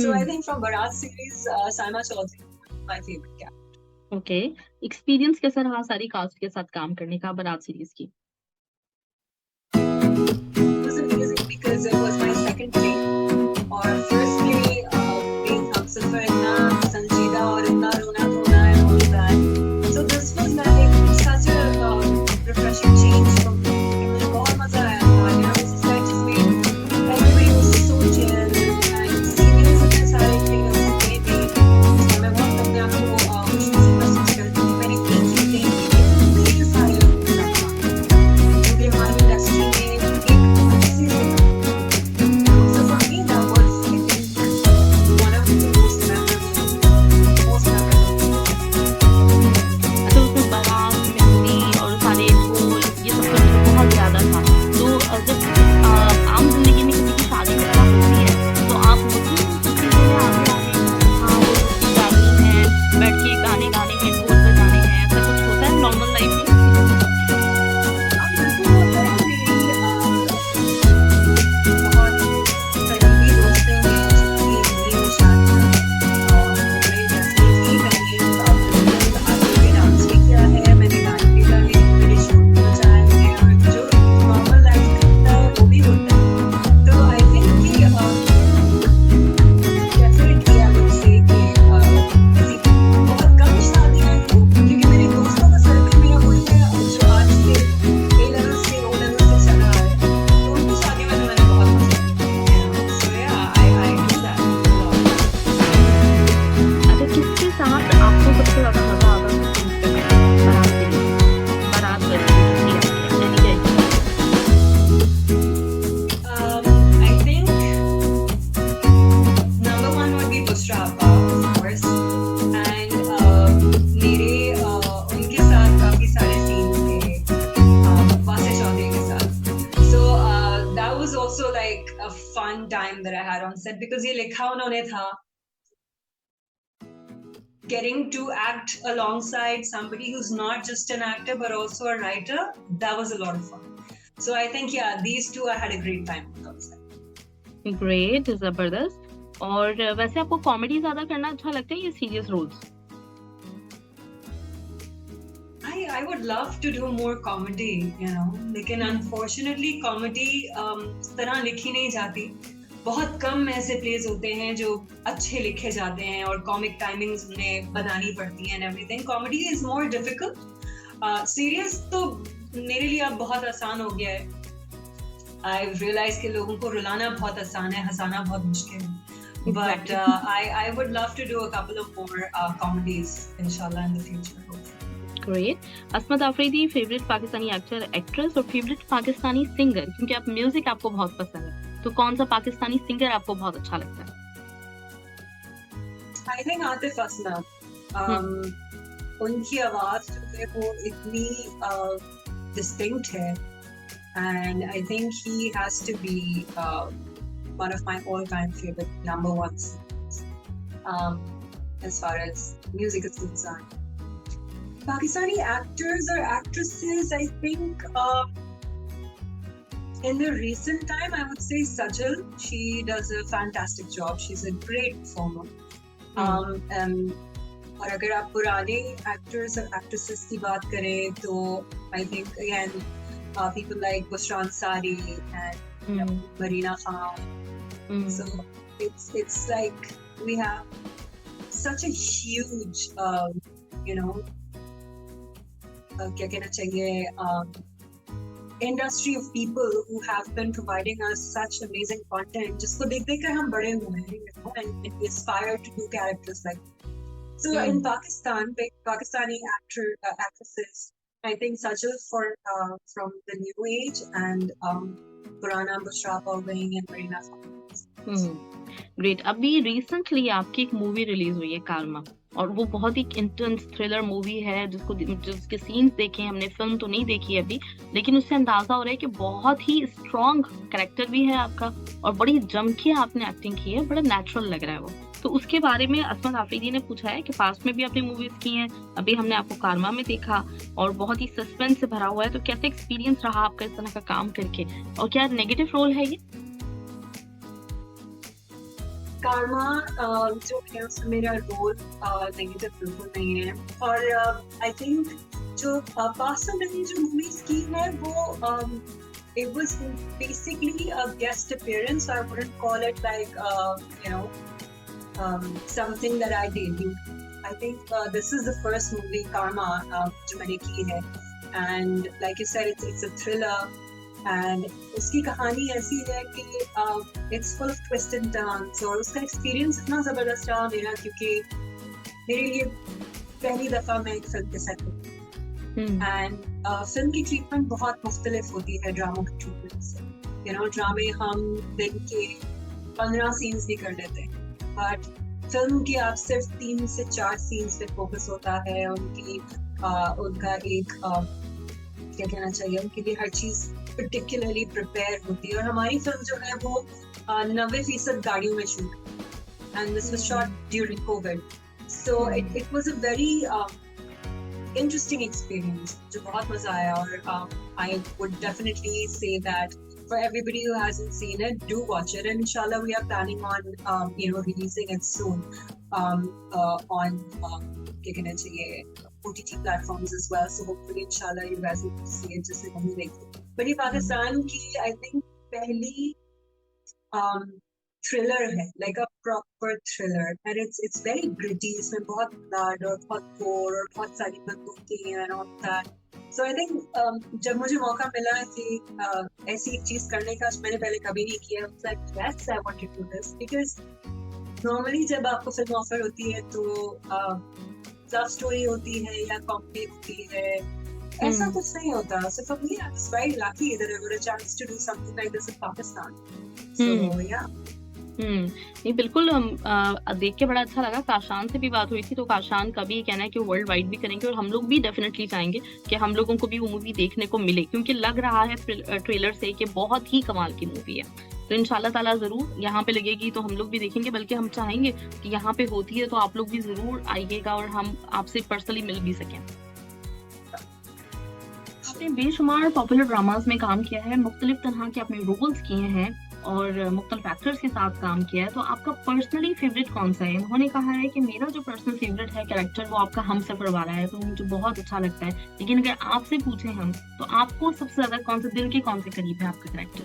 So I think from Baraat series Saima Chaudhry my favourite character. Okay, experience कैसा रहा सारी कास्ट के साथ काम करने का बारात सीरीज की? It was amazing because it was my second play और first play being Humsafar इतना संजीदा और इतना रोना धोना and all that. So this was like such a refreshing change from me. मुझे बहुत मजा आया था। You know, this is like just made everybody was so chill and serious इतने सारे things थे भी। तो मैं बहुत अपने आप को खुशी से महसूस करती हूँ। मैंने एक ही thing इतने सारे लोगों के साथ काम किया, क्योंकि हमारी इंडस्ट्री में एक अच्छी So for me, that was, I think, one of the most memorable. अच्छा, उसमें बारात, मेहंदी और सारे ढोल, ये सब कुछ बहुत ज्यादा था। तो जब आम जिंदगी में किसी की शादी वगैरह होती है, तो आप होती हैं उन सब चीजों में आगे आगे, हाँ वो उसकी शादी है, बैठ के गाने गाने हैं, ढोल बजाने हैं, ऐसा कुछ होता है नॉर्मल लाइफ में? अब बिल्कुल होता है। मेरी बहुत करीबी दोस्तें हैं जिनकी नई शादियाँ और मेरे डेफिनेटली मैंने आगे भी डांस भी किया है, मैंने गाने भी गाए हैं, मेरे शो भी बजाए हैं, और जो नॉर्मल लाइफ में होता है वो भी होता है। तो आई थिंक कि डेफिनेटली आई वुड से कि ऐसी बहुत कम शादियाँ हैं, क्योंकि मेरे दोस्तों का सर्कल मेरा वही है जो आज से A level से O level से चला आ रहा है। तो उनकी शादी में तो मैंने बहुत मजा किया। So yeah, I do that a lot. अच्छा, किसके साथ आपको सबसे ज्यादा मजा आता था शूट करने में बारात सीरीज? बारात वाली जो थी आपकी एनी की आई I think number one would be Bushra Abba, of course, and मेरे उनके साथ काफी सारे सीन थे वासे चौधरी के साथ। So that was also like a fun time that I had on set because ये लिखा उन्होंने था, getting to act alongside somebody who's not just an actor but also a writer. That was a lot of fun. So I think yeah, these two I had a great time on set. Great, जबरदस्त। और वैसे आपको कॉमेडी ज्यादा करना अच्छा लगता है या serious roles? I would love to do more comedy, you know, लेकिन unfortunately comedy इस तरह लिखी नहीं जाती। बहुत कम ऐसे प्लेज होते हैं जो अच्छे लिखे जाते हैं और कॉमिक टाइमिंग्स उन्हें बनानी पड़ती हैं and everything. Comedy is more difficult. Serious तो मेरे लिए अब बहुत आसान हो गया है. आई रियलाइज कि लोगों को रुलाना बहुत आसान है, हंसाना बहुत मुश्किल है. But I would love to do a couple of more comedies, inshallah, in the future. Great. असमत Afridi, favourite Pakistani actor actress और फेवरेट पाकिस्तानी सिंगर, क्योंकि आप म्यूजिक आपको बहुत पसंद है, तो कौन सा पाकिस्तानी सिंगर आपको बहुत अच्छा लगता है? I think Atif Aslam. उनकी आवाज जो है वो इतनी distinct है, and I think he has to be one of my all-time favorite number ones as far as music is concerned. Pakistani actors or actresses, I think in the recent time, I would say Sajal. She does a fantastic job. She's a great performer. और अगर आप पुराने actors or actresses की बात करें तो I think again people like Bushran Sari and Marina Khan. So it's like we have such a huge क्या कहना चाहिए industry of people who have been providing us such amazing content जिसको देख देख कर हम बड़े हुए हैं, and we aspire to do characters like that. So in Pakistan, Pakistani actresses, I think Sajal from the new age and Purana Bushra Parveen and Marina Khan. Great. अभी रिसेंटली आपकी एक मूवी रिलीज हुई है कारमा, और वो बहुत ही इंटेंस थ्रिलर मूवी है जिसके सीन्स देखे हमने, फिल्म तो नहीं देखी अभी, लेकिन उससे अंदाजा हो रहा है कि बहुत ही स्ट्रॉन्ग कैरेक्टर भी है आपका और बड़ी जम के आपने एक्टिंग की है, बड़ा नेचुरल लग रहा है वो. तो उसके बारे में असमत आफरीदी ने पूछा है कि पास्ट में भी आपने मूवीज की हैं, अभी हमने आपको कारमा में देखा और बहुत ही सस्पेंस से भरा हुआ है, तो कैसे एक्सपीरियंस रहा आपका इस तरह का काम करके, और क्या नेगेटिव रोल है ये? कारमा जो है उसमें मेरा रोल नेगेटिव बिल्कुल नहीं है, और आई थिंक जो पास्ट में मैंने जो मूवीज की है वो it was basically a guest appearance. I wouldn't call it like something that I debuted. I think this is the first movie Karma जो मैंने की है, and like you said it's a thriller. And उसकी कहानी ऐसी है कि it's full of twists and turns, और उसका एक्सपीरियंस इतना ज़बरदस्त रहा मेरा, क्योंकि मेरे लिए पहली दफ़ा मैं एक फिल्म के सेट पे, एंड फिल्म की ट्रीटमेंट बहुत मुख्तलिफ होती है ड्रामों की ट्रीटमेंट से. ड्रामे हम दिन के 15 सीन्स भी कर लेते हैं, बट फिल्म की आप सिर्फ 3 से 4 सीन्स पे फोकस होता है. उनका एक क्या कहना चाहिए, उनके लिए हर चीज़ particularly प्रिपेयर होती है. और हमारी फिल्म जो है वो 90% गाड़ियों में shoot, and this was shot during COVID, so it was a very interesting experience जो बहुत मजा आया. और I would definitely say that for everybody who hasn't seen it, do watch it, and inshallah we are planning on releasing it soon on क्या कहना चाहिए OTT platforms as well, so hopefully inshallah you guys will see it जिसने नहीं देखी. But ये पाकिस्तान की I think पहली thriller है, like a proper thriller, and it's very gritty. इसमें बहुत blood और बहुत gore और बहुत सारी बंदूकें and all that. So I think जब मुझे मौका मिला कि ऐसी एक चीज करने का, मैंने पहले कभी नहीं किया, I was like yes I want to do this, because normally जब आपको फिल्म ऑफर होती है तो लव स्टोरी होती है या कॉमेडी होती है, ऐसा कुछ नहीं होता. So for me I was very lucky that I got a chance to do something like this in Pakistan. So yeah. नहीं बिल्कुल, देख के बड़ा अच्छा लगा. काशान से भी बात हुई थी, तो काशान का भी ये कहना है कि वर्ल्ड वाइड भी करेंगे, और हम लोग भी डेफिनेटली चाहेंगे कि हम लोगों को भी वो मूवी देखने को मिले, क्योंकि लग रहा है ट्रेलर से कि बहुत ही कमाल की मूवी है. तो इंशाल्लाह ताला जरूर यहाँ पे लगेगी तो हम लोग भी देखेंगे, बल्कि हम चाहेंगे कि यहाँ पे होती है तो आप लोग भी जरूर आइएगा और हम आपसे पर्सनली मिल भी सकें. आपने बेशुमार पॉपुलर ड्रामास में काम किया है, मुख्तलिफ तरह के अपने रोल्स किए हैं और मुख्तलिफ एक्टर्स के साथ काम किया है, तो आपका पर्सनली फेवरेट कौन सा है? उन्होंने कहा है कि मेरा जो पर्सनल फेवरेट है कैरेक्टर वो आपका हमसफर वाला है, तो मुझे बहुत अच्छा लगता है. लेकिन अगर आपसे पूछे हम, तो आपको सबसे ज्यादा कौन सा, दिल के कौन से करीब है आपका character?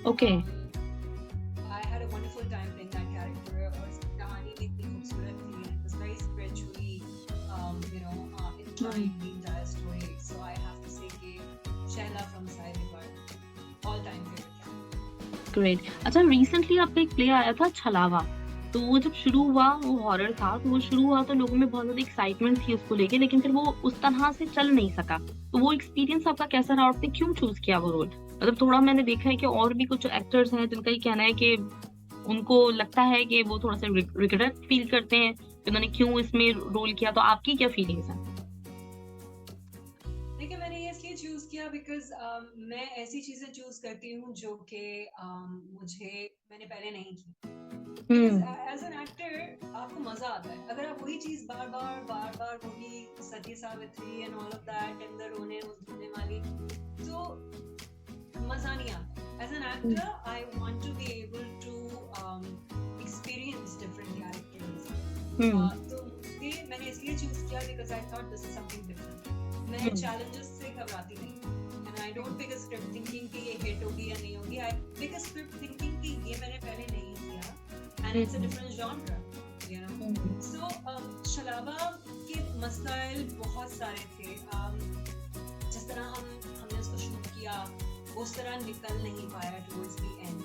Okay. I had a wonderful time playing that character. और कहानी भी इतनी खूबसूरत थी, and it was very spiritually, entwined the entire story. So I have to say कि Shaila from Saidibar, all time favorite character. Great. अच्छा, रिसेंटली आपका एक प्ले आया था छलावा, तो वो जब शुरू हुआ वो हॉरर था, तो वो शुरू हुआ तो लोगों में बहुत ज्यादा एक्साइटमेंट थी उसको लेके, लेकिन फिर वो उस तरह से चल नहीं सका। तो वो एक्सपीरियंस आपका कैसा रहा और आपने क्यों चूज किया वो रोल? मतलब थोड़ा मैंने देखा है कि और भी कुछ एक्टर्स हैं जिनका ये कहना है कि उनको लगता है कि वो थोड़ा सा रिग्रेट फील करते हैं कि उन्होंने क्यों इसमें रोल किया, तो आपकी क्या फीलिंग्स हैं? देखिए, मैंने ये इसलिए चूज किया बिकॉज मैं ऐसी चीजें चूज करती हूँ जो कि मैंने पहले नहीं की। बिकॉज एज एन एक्टर आपको मजा आता है अगर आप वही चीज बार बार वही Sati Savitri and all of that and the रोने धोने वाली, तो मजा नहीं आता। As an actor I want to be able to experience different characters. तो ये मैंने इसलिए चूज किया because I thought this is something different. मैं चैलेंजेस से घबराती नहीं, and I don't pick a script thinking कि ये हिट होगी या नहीं होगी। I pick a script thinking कि ये मैंने पहले नहीं किया and it's a different genre, you know. So शलावा के मसाइल बहुत सारे थे। जिस तरह हमने उसको शूट किया उस तरह निकल नहीं पाया टुवर्ड्स द एंड।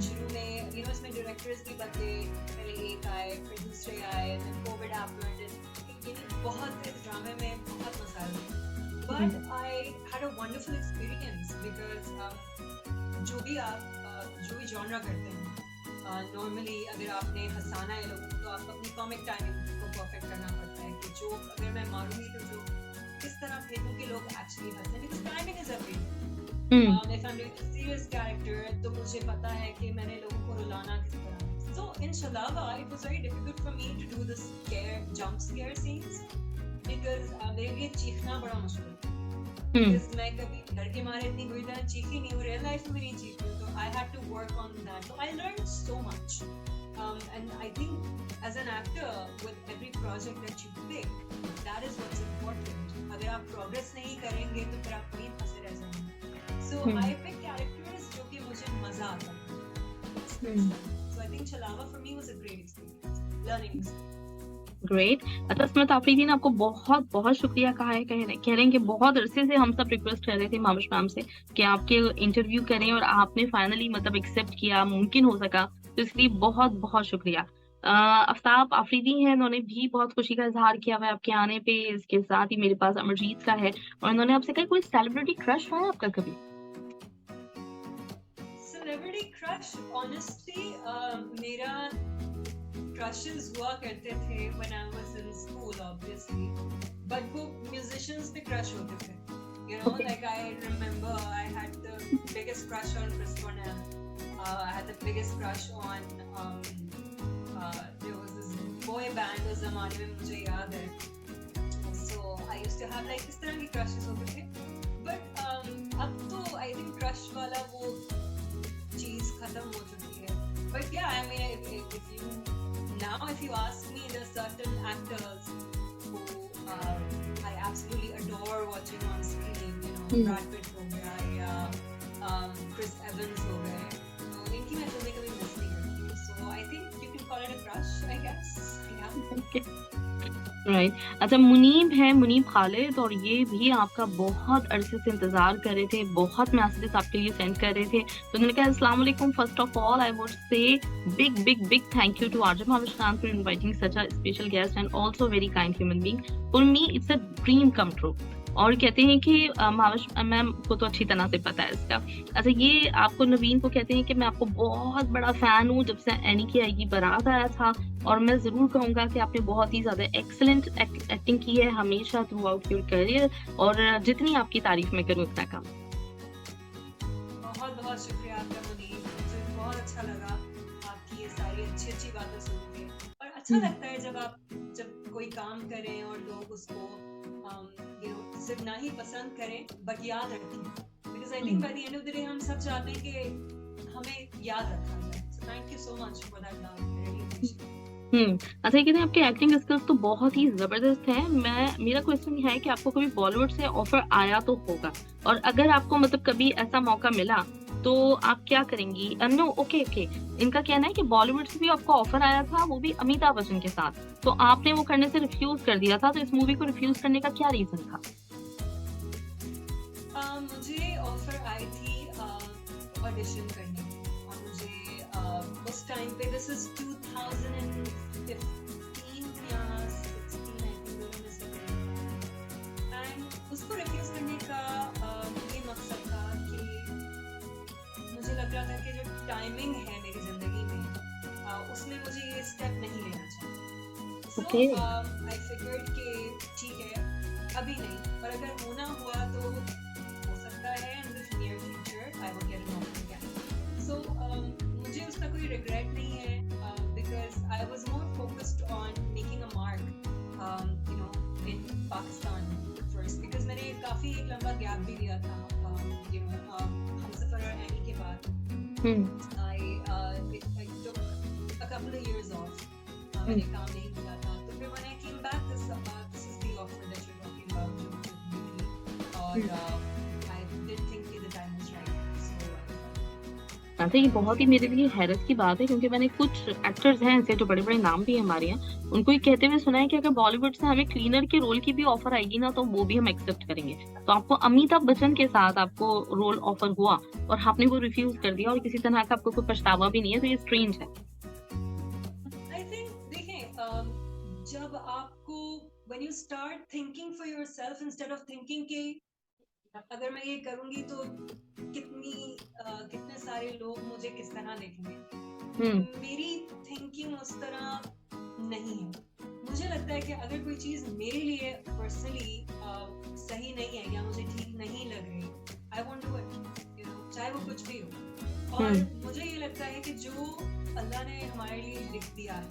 शुरू में इसमें डायरेक्टर्स भी बदले, पहले एक आए फिर दूसरे आए, फिर कोविड हैपेंड, बहुत इस ड्रामे में बहुत मसाइल थे। But I had a wonderful experience because जो भी जॉनरा करते हैं, नॉर्मली अगर आपने हंसाना है लोगों को तो आपको अपनी कॉमिक टाइमिंग को परफेक्ट करना पड़ता है कि जोक अगर मैं मारूंगी तो जोक किस तरह फेंकूं कि लोग एक्चुअली हंसें, because timing is everything. If I am doing a serious character तो मुझे पता है कि मैंने लोगों को रुलाना किस तरह। So in Shalava, it was very difficult for me to do the jump scare scenes because मेरे लिए चीखना बड़ा मुश्किल था। Because मैं कभी डर के मारे इतनी बुरी तरह चीखी नहीं हूँ, real life में नहीं चीखी हूँ, तो I had to work on that. So I learned so much, and I think as an actor, with every project that you pick, that is what's important. अगर आप progress नहीं करेंगे तो फिर आप वहीं फंसे रह जाएंगे। So I pick characters जो कि मुझे मजा आता है। So I think Shalava for me was a great experience, learning experience. Great. अच्छा स्मिथ आफरीदी ने आपको बहुत बहुत शुक्रिया कहा है, कह रहे हैं कि बहुत अरसे से हम सब रिक्वेस्ट कर रहे थे महावश मैम से कि आपके इंटरव्यू करें और आपने फाइनली मतलब एक्सेप्ट किया, मुमकिन हो सका, तो इसलिए बहुत बहुत शुक्रिया। आफ्ताब आफरीदी हैं, उन्होंने भी बहुत खुशी का इजहार किया हुआ है आपके आने पे। इसके साथ ही मेरे पास अमरजीत का है और उन्होंने आपसे कहा कोई सेलिब्रिटी क्रश है आपका कभी? Celebrity crush, honestly, मेरा crushes हुआ करते थे when I was in school, obviously, but वो musicians पे crush होते थे, you know, like I remember I had the biggest crush on Chris Cornell, I had the biggest crush on there was this boy band उस ज़माने में मुझे याद है, so I used to have like इस तरह की crushes होते थे, but अब तो I think crush वाला वो चीज खत्म हो चुकी है। But yeah, I mean, if you ask me, there's certain actors who I absolutely adore watching on screen. You know, Brad Pitt हो गया या Chris Evans हो गए, तो इनकी मैं फिल्में कभी मिस नहीं करती। So I think you can call it a crush, I guess. Yeah. Right. अच्छा, मुनीब है, मुनीब खालिद, और ये भी आपका बहुत अरसे से इंतजार कर रहे थे, बहुत मैसेजेस आपके लिए सेंड कर रहे थे, तो उन्होंने कहा अस्सलाम वालेकुम, first of all I would say big big big thank you to Azam Mahvash Khan for inviting such a special guest and also very kind human being, for me it's a dream come true. और कहते हैं कि महावश मैम को तो अच्छी तरह से पता है इसका। अच्छा, ये आपको नवीन को कहते हैं कि मैं आपको बहुत बड़ा फैन हूँ, जब से एनी की आएगी बारात आया था, और मैं जरूर कहूंगा कि आपने बहुत ही ज्यादा एक्सीलेंट एक्टिंग की है हमेशा थ्रू आउट योर करियर, और जितनी आपकी तारीफ में करूँ उतना कम। बहुत बहुत शुक्रिया आपका मुनीब, मुझे बहुत अच्छा लगा आपकी ये सारी अच्छी अच्छी बातें सुन के, और अच्छा लगता है जब कोई काम करें और लोग उसको सिर्फ ना ही पसंद करें बट याद रखें, because I think by the end of the day हम सब चाहते हैं कि हमें याद रखा जाए। So thank you so much for that love, I really appreciate it. अच्छा, ये कहते हैं आपके एक्टिंग स्किल्स तो बहुत ही जबरदस्त हैं। मेरा क्वेश्चन है कि आपको कभी बॉलीवुड से ऑफर आया तो होगा, और अगर आपको मतलब कभी ऐसा मौका मिला तो आप क्या करेंगी? नो, ओके ओके, इनका कहना है कि बॉलीवुड से भी आपको ऑफर आया था, वो भी अमिताभ बच्चन के साथ, तो आपने वो करने से रिफ्यूज कर दिया था, तो इस मूवी को रिफ्यूज करने का क्या रीजन था? मुझे ऑफर आई थी ऑडिशन करने की, और मुझे उस टाइम पे, दिस इज 2015 या 16 आई थिंक, दोनों में से एंड उसको रिफ्यूज करने का ये मकसद था कि मुझे लग रहा था कि जो टाइमिंग है मेरी जिंदगी में, उसमें मुझे ये स्टेप नहीं लेना चाहिए। So okay. आई फिगर्ड कि ठीक है, अभी नहीं, पर अगर होना हुआ तो हो सकता है in the near future I will get an offer again. So मुझे उसका कोई रिग्रेट नहीं है, because I was more focused on making a mark you know in Pakistan first, because मैंने काफी एक लंबा गैप भी लिया था यू नो हमसफर और एनी के बाद। I took a couple of years off. मैंने काम नहीं किया था, तो फिर when I came back, this is the offer that you're talking about, जो मुझे मिली, और I didn't think that the time was right, so तो ये बहुत ही मेरे लिए हैरत की बात है, क्योंकि मैंने कुछ एक्टर्स हैं ऐसे जो बड़े बड़े नाम भी हैं हमारे यहाँ, उनको ये कहते हुए सुना है कि अगर बॉलीवुड से हमें क्लीनर के रोल की भी ऑफर आएगी ना, तो वो भी हम एक्सेप्ट करेंगे। तो आपको अमिताभ बच्चन के साथ आपको रोल ऑफर हुआ और आपने वो रिफ्यूज कर दिया, और किसी तरह का आपको कोई पछतावा भी नहीं है, तो ये स्ट्रेंज है। I think देखें, जब आपको when you start thinking for yourself instead of thinking कि अगर मैं ये करूंगी तो कितने सारे लोग मुझे किस तरह देखेंगे, मेरी थिंकिंग उस तरह नहीं है। मुझे लगता है कि अगर कोई चीज मेरे लिए पर्सनली सही नहीं है या मुझे ठीक नहीं लग रही, I won't do it, you know, चाहे वो कुछ भी हो। और मुझे ये लगता है कि जो अल्लाह ने हमारे लिए लिख दिया है,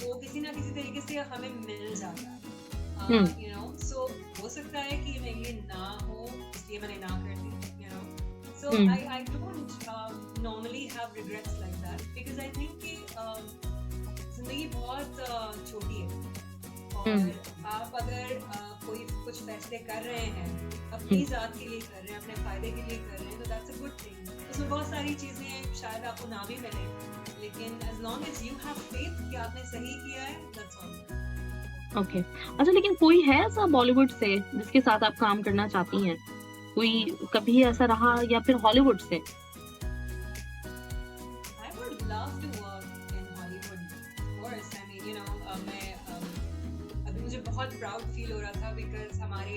वो किसी ना किसी तरीके से हमें मिल जाता है, यू नो। सो हो सकता है कि मेरे लिए ना हो, इसलिए मैंने ना कर दी, you know. So I don't normally have regrets like that, because I think कि जिंदगी बहुत छोटी है, और आप अगर कोई कुछ फैसले कर रहे हैं, अपनी जात के लिए कर रहे हैं, अपने फायदे के लिए कर रहे हैं, तो दैट्स अ गुड थिंग। उसमें बहुत सारी चीजें शायद आपको ना भी मिले, लेकिन as long as you have faith कि आपने सही किया है, that's all. ओके। अच्छा, लेकिन कोई है ऐसा बॉलीवुड से जिसके साथ आप काम करना चाहती हैं? कोई कभी ऐसा रहा, या फिर हॉलीवुड से? I would love to work in Hollywood, of course. I mean, you know, मैं अभी मुझे बहुत प्राउड फील हो रहा था, बिकॉज हमारे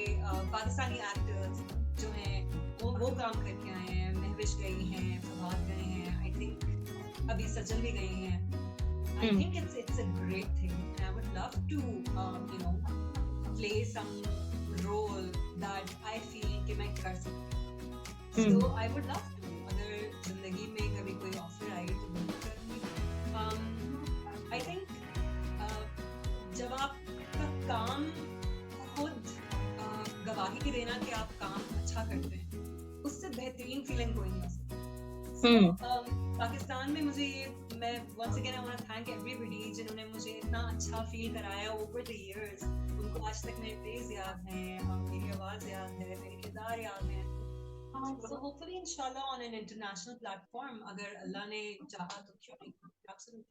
पाकिस्तानी एक्टर्स जो हैं वो काम करके आए हैं। महविश गई हैं, फवाद गए हैं, आई थिंक अभी सजल भी गई हैं। I think it's a great thing, and I would love to you know play some role that I feel कि मैं कर सकती हूँ। So I would love to, अगर जिंदगी में कभी कोई ऑफर आए तो बिल्कुल करूँगी। I think जब आपका काम खुद गवाही के देना कि आप काम अच्छा करते हैं, उससे बेहतरीन फीलिंग कोई नहीं हो सकती। पाकिस्तान में मुझे ये, मैं once again I want to thank everybody जिन्होंने मुझे इतना अच्छा फील कराया over the years। उनको आज तक मेरे फेस याद हैं, मेरी आवाज याद है, मेरे किरदार याद हैं। So hopefully inshallah on an international platform, अगर अल्लाह ने चाहा तो क्यों नहीं, absolutely।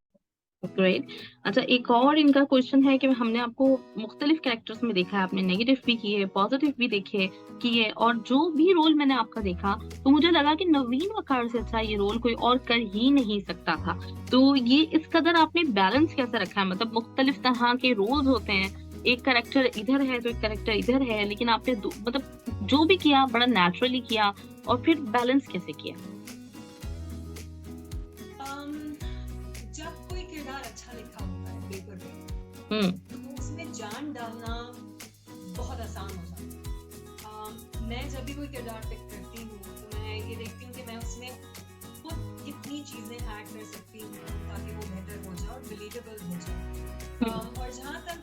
ग्रेट। अच्छा, एक और इनका क्वेश्चन है कि हमने आपको मुख्तलिफ कैरेक्टर्स में देखा है, आपने नेगेटिव भी किए, पॉजिटिव भी किए, और जो भी रोल मैंने आपका देखा, तो मुझे लगा कि नवीन वकार से अच्छा ये रोल कोई और कर ही नहीं सकता था। तो ये इस कदर आपने बैलेंस कैसे रखा है? मतलब मुख्तलिफ तरह के रोल्स होते हैं, एक कैरेक्टर इधर है तो एक कैरेक्टर इधर है, लेकिन आपने मतलब जो भी किया बड़ा नेचुरली किया, और फिर बैलेंस कैसे किया? अच्छा लिखा होता है पेपर पे, तो उसमें जान डालना बहुत आसान हो जाता है। मैं जब भी कोई किरदार पिक करती हूँ, तो मैं ये देखती हूँ कि मैं उसमें खुद कितनी चीजें ऐड कर सकती हूँ ताकि वो बेहतर हो जाए और बिलीवेबल हो जाए। और जहाँ तक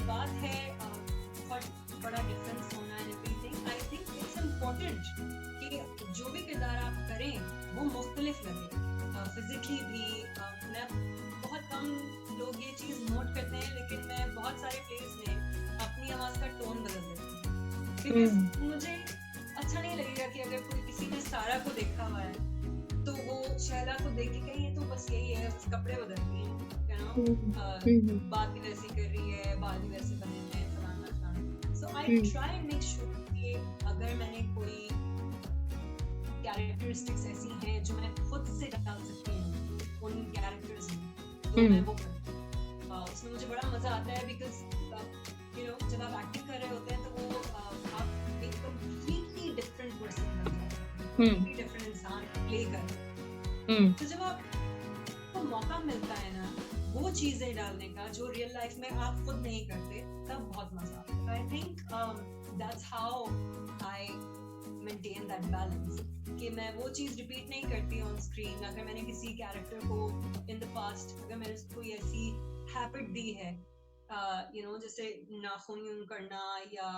बात है बहुत बड़ा डिफरेंस होना and everything, I think it's important कि जो भी किरदार आप करें वो मुख्तलिफ लगे, फिजिकली भी। मैं बहुत कम लोग ये चीज नोट करते हैं, लेकिन मैं बहुत सारे प्लेस में अपनी आवाज का टोन बदल देती हूँ, बिकॉज मुझे अच्छा नहीं लगेगा कि अगर कोई किसी आपने सारा को देखा हुआ है, तो वो शैला को देख के कहीं ये तो बस यही है, बस कपड़े बदल रही है, बात भी वैसी कर रही है, बाल भी वैसे बने हुए हैं, फलाना फलाना। So I try and make sure कि अगर मैंने कोई कैरेक्टरिस्टिक्स ऐसी हैं जो मैं खुद से डाल सकती हूँ उन कैरेक्टर्स में, तो मैं वो करती हूँ। उसमें मुझे बड़ा मजा आता है बिकॉज जब आप एक्टिंग कर रहे होते हैं तो वो आप एक कंप्लीटली डिफरेंट पर्सन बन जाते हैं, कंप्लीटली डिफरेंट इंसान प्ले कर रहे हैं। तो जब आपको मौका मिलता है ना वो चीजें डालने का जो रियल लाइफ में आप खुद नहीं करते, तब बहुत मजा आता है। I think that's how I maintain that balance, कि मैं वो चीज रिपीट नहीं करती ऑन स्क्रीन। अगर मैंने किसी कैरेक्टर को इन द पास्ट, अगर मैंने उसको कोई ऐसी हैबिट दी है, जैसे नाखून यूं करना या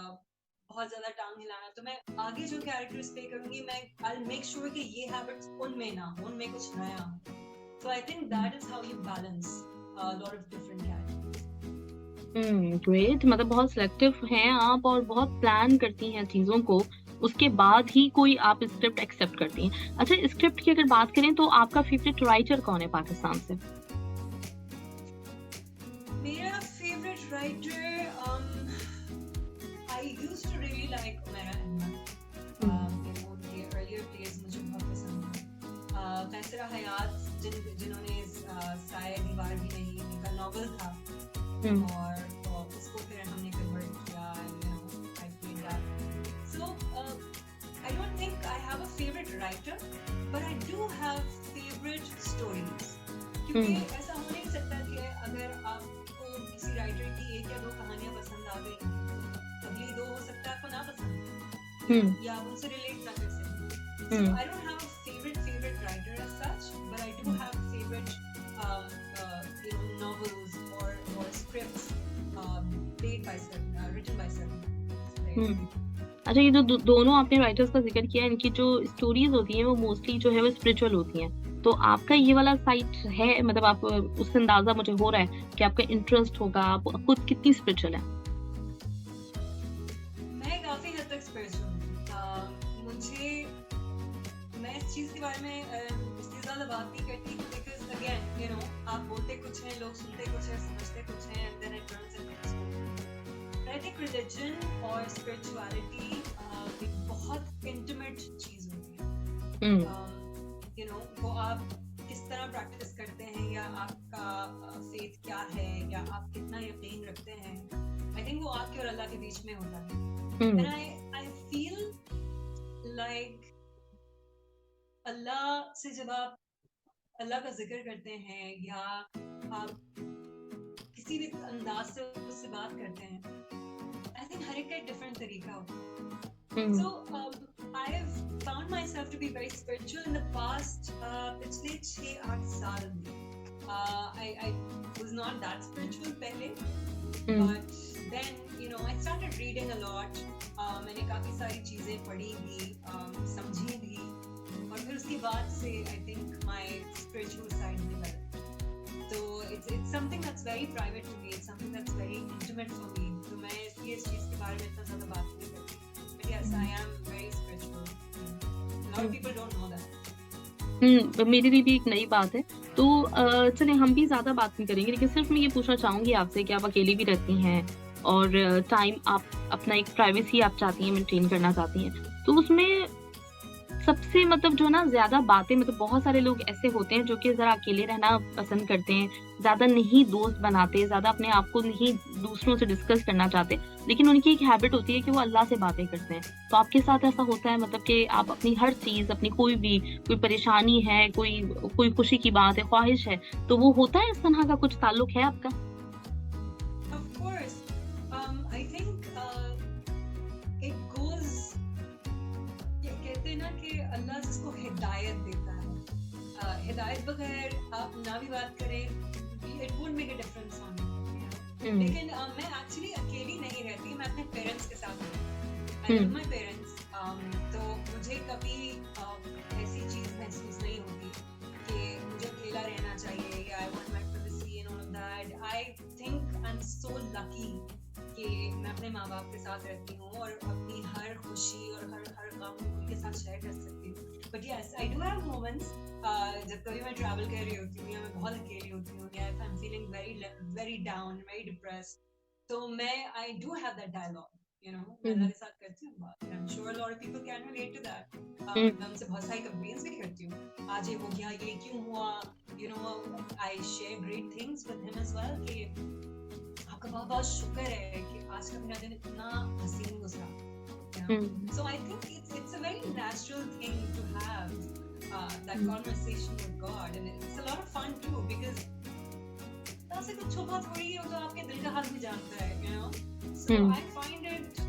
बहुत ज्यादा टांग हिलाना, तो मैं आगे जो कैरेक्टर्स प्ले करूंगी मैं आई विल मेक श्योर कि ये हैबिट्स उनमें ना हो, उनमें कुछ नया हो। So I think that is how you balance a lot of different characters. Great, मतलब बहुत सिलेक्टिव हैं आप और बहुत प्लान करती हैं चीजों को, उसके बाद ही कोई आप स्क्रिप्ट एक्सेप्ट करती हैं। अच्छा, स्क्रिप्ट की अगर बात करें तो आपका फेवरेट राइटर कौन है पाकिस्तान से? मेरा favourite writer I used to really like Umaira Ahmed. उनके earlier plays मुझे बहुत पसंद है। फैसरा हयात जिन्होंने साया दीवार भी नहीं का नॉवल था, और उसको फिर हमने कन्वर्ट किया, I played that. So I don't think I have a favorite writer, but I do have favorite stories. क्योंकि ऐसा हो नहीं सकता कि अगर आपको किसी राइटर की एक या दो कहानियां पसंद आ गई तो अगली दो हो सकता है आपको ना पसंद, या आप उनसे रिलेट ना कर सकें। So I don't have a favorite writer as such, but I do have favorite novels or scripts played by certain, written by certain. अच्छा, ये जो दोनों आपने राइटर्स का जिक्र किया, इनकी जो स्टोरीज होती हैं वो मोस्टली जो है वो स्पिरिचुअल होती हैं, तो आपका ये वाला साइट है, मतलब आप उससे अंदाजा मुझे हो रहा है कि आपका इंटरेस्ट होगा, आप खुद कितनी स्पिरिचुअल है? मैं काफी हद तक स्पिरिचुअल हूँ। मैं इस चीज के बारे में इसलिए ज्यादा बात नहीं करती बिकॉज अगेन आप बोलते कुछ हैं, लोग सुनते कुछ हैं, समझते कुछ हैं, and then it turns into. I think religion और स्पिरिचुअलिटी एक बहुत इंटीमेट चीज होती है। वो आप किस तरह प्रैक्टिस करते हैं, या आपका फेथ क्या है, या आप कितना यकीन रखते हैं, आई थिंक वो आपके और अल्लाह के बीच में होता है। एंड आई फील लाइक अल्लाह से जब आप अल्लाह का जिक्र करते हैं या आप किसी भी अंदाज से उससे बात करते हैं, आई थिंक हर एक का एक डिफरेंट तरीका होता है। So I have found myself to be very spiritual in the past. पिछले 6-8 साल में I was not that spiritual पहले, but then I started reading a lot. मैंने काफी सारी चीजें पढ़ी भी, समझी भी, और फिर उसके बाद से I think my spiritual side developed. तो it's something that's very private to me, it's something that's very intimate for me, तो मैं इसलिए इस चीज के बारे में इतना ज्यादा बात नहीं करती, but yes I am very spiritual. Lot of people don't know that. मेरे लिए भी एक नई बात है, तो चलिए हम भी ज्यादा बात नहीं करेंगे, लेकिन सिर्फ मैं ये पूछना चाहूंगी आपसे कि आप अकेली भी रहती हैं और टाइम आप अपना एक प्राइवेसी आप चाहती हैं मेंटेन करना चाहती हैं, तो उसमें सबसे मतलब जो ना ज्यादा बातें, मतलब बहुत सारे लोग ऐसे होते हैं जो कि जरा अकेले रहना पसंद करते हैं, ज्यादा नहीं दोस्त बनाते, ज्यादा अपने आप को नहीं दूसरों से डिस्कस करना चाहते, लेकिन उनकी एक हैबिट होती है कि वो अल्लाह से बातें करते हैं। तो आपके साथ ऐसा होता है, मतलब कि आप अपनी हर चीज, अपनी कोई परेशानी है, कोई खुशी की बात है, ख्वाहिश है, तो वो होता है, इस तरह का कुछ ताल्लुक है आपका? Of course, I think it goes, कहते हैं ना कि अल्लाह जिसको हिदायत देता है, हिदायत बगैर आप ना भी बात करें, it won't make a difference on you. लेकिन मैं एक्चुअली अकेली नहीं रहती, मैं अपने पेरेंट्स के साथ हूँ। I love my parents, तो मुझे कभी ऐसी चीज महसूस नहीं होती कि मुझे अकेला रहना चाहिए या I want my privacy and all of that. I think I'm so lucky कि मैं अपने अपने माँ बाप के साथ रहती हूँ और अपनी हर खुशी और हर गम उनके साथ शेयर कर सकती हूँ। But yes, I do have moments जब कभी मैं ट्रैवल कर रही होती हूँ या मैं बहुत अकेली होती हूँ या I am feeling very down, very depressed, तो मैं I do have that dialogue, मैं अल्लाह के साथ करती हूँ बात। I am sure lot of people can relate to that. मैं उनसे बहुत सारी कंप्लेंट्स भी करती हूँ, आज ये हो गया, ये क्यों हुआ, I share great things with him as well कि आपका बहुत बहुत शुक्र है कि आज का मेरा दिन इतना हसीन गुजरा। So I think it's a very natural thing to have that conversation with God, and it's a lot of fun too because ऐसे कुछ छुपा थोड़ी है, वो तो आपके दिल का हाल भी जानता है, So I find it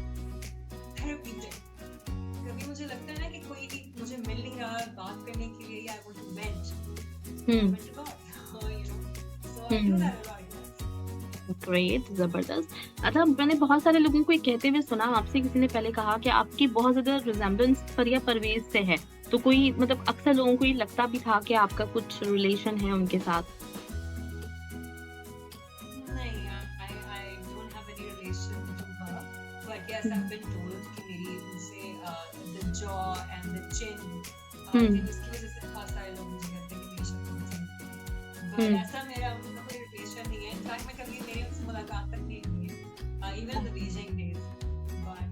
therapeutic. कभी मुझे लगता है ना कि कोई मुझे मिल नहीं रहा बात करने के लिए, या I want to vent to God, So I do that a lot. Great, जबरदस्त। अच्छा, मैंने बहुत सारे लोगों को कहते हुए सुना, आपसे किसी ने पहले कहा कि आपकी बहुत ज्यादा रिजेम्बलेंस फरिया परवेज से है, तो कोई मतलब अक्सर लोगों को ये लगता भी था कि आपका कुछ रिलेशन है उनके साथ। नहीं, I don't have any relation to her, but yes, I've been told कि मेरी उनसे the jaw and the chin, उसकी वजह से बहुत सारे लोग मुझे कहते हैं कि मेरी शक्ल से, but ऐसा मेरा उनका कोई रिलेशन नहीं है। इनफैक्ट मैं कभी मेरी उनसे मुलाकात तक नहीं हुई है, even the Beijing days, but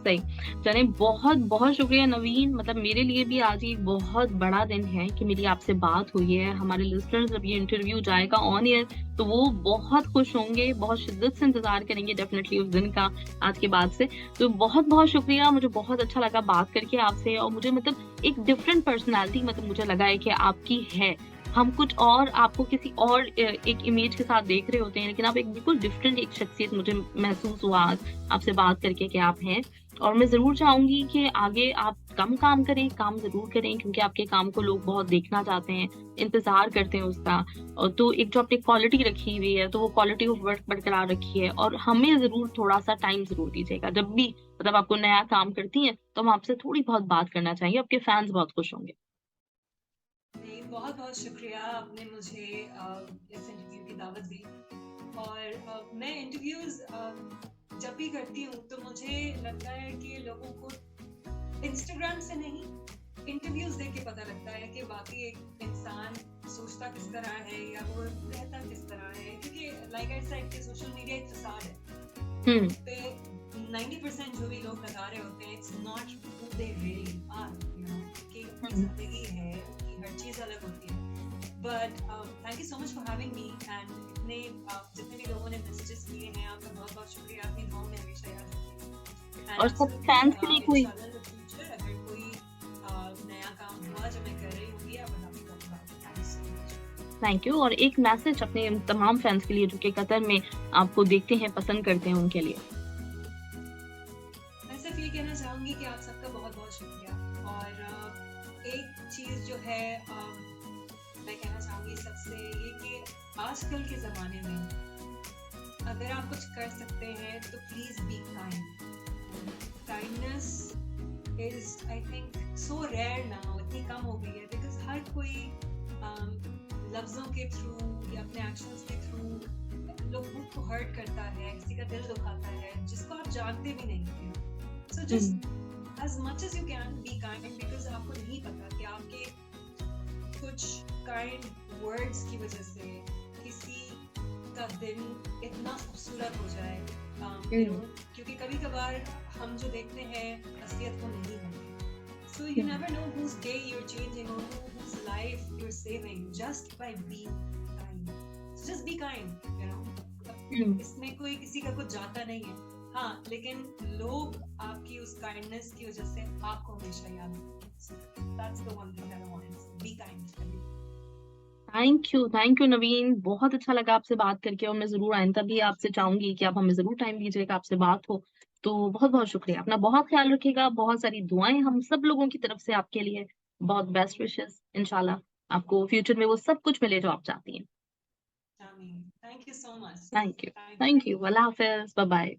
सही। चलिए, बहुत बहुत शुक्रिया नवीन, मतलब मेरे लिए भी आज एक बहुत बड़ा दिन है कि मेरी आपसे बात हुई है। हमारे लिसनर्स जब ये इंटरव्यू जाएगा ऑन एयर तो वो बहुत खुश होंगे, बहुत शिद्दत से इंतजार करेंगे डेफिनेटली उस दिन का, आज के बाद से। तो बहुत बहुत शुक्रिया, मुझे बहुत अच्छा लगा बात करके आपसे, और मुझे मतलब एक डिफरेंट पर्सनैलिटी मतलब मुझे लगा है कि आपकी है। हम कुछ और आपको किसी और एक इमेज के साथ देख रहे होते हैं, लेकिन आप एक बिल्कुल डिफरेंट एक शख्सियत मुझे महसूस हुआ आज आपसे बात करके कि आप हैं। और मैं जरूर चाहूंगी कि आगे आप कम काम करें, काम जरूर करें, क्योंकि आपके काम को लोग बहुत देखना चाहते हैं, इंतजार करते हैं उसका। और तो एक जो आपने क्वालिटी रखी हुई है, तो वो क्वालिटी ऑफ वर्क बरकरार रखी है, और हमें जरूर थोड़ा सा टाइम जरूर दीजिएगा। जब भी मतलब आपको नया काम करती हैं तो हम आपसे थोड़ी बहुत बात करना चाहिए, आपके फैंस बहुत खुश होंगे। बहुत बहुत शुक्रिया, आपने मुझे इस इंटरव्यू की दावत दी। और मैं इंटरव्यूज जब भी करती हूँ तो मुझे लगता है कि लोगों को इंस्टाग्राम से नहीं, इंटरव्यूज देख के पता लगता है कि बाकी एक इंसान सोचता किस तरह है या वो रहता किस तरह है, क्योंकि लाइक आई सेड कि सोशल मीडिया एक फसाद है। पे 90% जो भी लोग लगा रहे होते हैं, it's not who they really are, कि जिंदगी है, हर चीज अलग होती है। But thank you so much for having me, and जितने भी लोगों ने मैसेजेस किए हैं, आपका बहुत बहुत शुक्रिया, आपकी दुआओं में हमेशा याद रखिए। और सब फैंस के लिए कोई फ्यूचर अगर कोई नया काम हुआ जो मैं कर रही होंगी, आप बता दीजिएगा। Thank you. और एक मैसेज अपने तमाम फैंस के लिए जो कि कतर में आपको देखते हैं, पसंद करते हैं, उनके लिए। मैं सिर्फ ये कहना चाहूंगी कि आप सबका बहुत बहुत शुक्रिया। और एक चीज जो है मैं कहना चाहूंगी सबसे, ये कि आजकल के जमाने में अगर आप कुछ कर सकते हैं तो please be kind. Kindness is I think so rare now, इतनी कम हो गई है, बिकॉज हर कोई लफ्जों के थ्रू या अपने एक्शंस के थ्रू लोगों को हर्ट करता है, किसी का दिल दुखाता है जिसको आप जानते भी नहीं। So just as much as you can be kind, because आपको नहीं पता कि आपके कुछ kind words की वजह से किसी का दिन इतना खूबसूरत हो जाए, क्योंकि कभी कभार हम जो देखते हैं असलियत वो नहीं है। So you never know whose day you're changing or whose life you're saving just by being kind. So just be kind, इसमें कोई किसी का कुछ जाता नहीं है, हाँ, लेकिन लोग आपकी उस काइंडनेस की वजह से आपको हमेशा याद रखेंगे। That's the one thing that I want to say. Be kind. Thank you Naveen, बहुत अच्छा लगा आपसे बात करके, और मैं जरूर आइंदा भी आपसे चाहूंगी कि आप हमें जरूर टाइम दीजिएगा, आपसे बात हो। तो बहुत बहुत शुक्रिया, अपना बहुत ख्याल रखिएगा, बहुत सारी दुआएं हम सब लोगों की तरफ से आपके लिए, बहुत बेस्ट विशेस। इंशाल्लाह आपको फ्यूचर में वो सब कुछ मिले जो आप चाहती हैं। Thank you so much. Thank you, अल्लाह हाफिज, बाय बाय।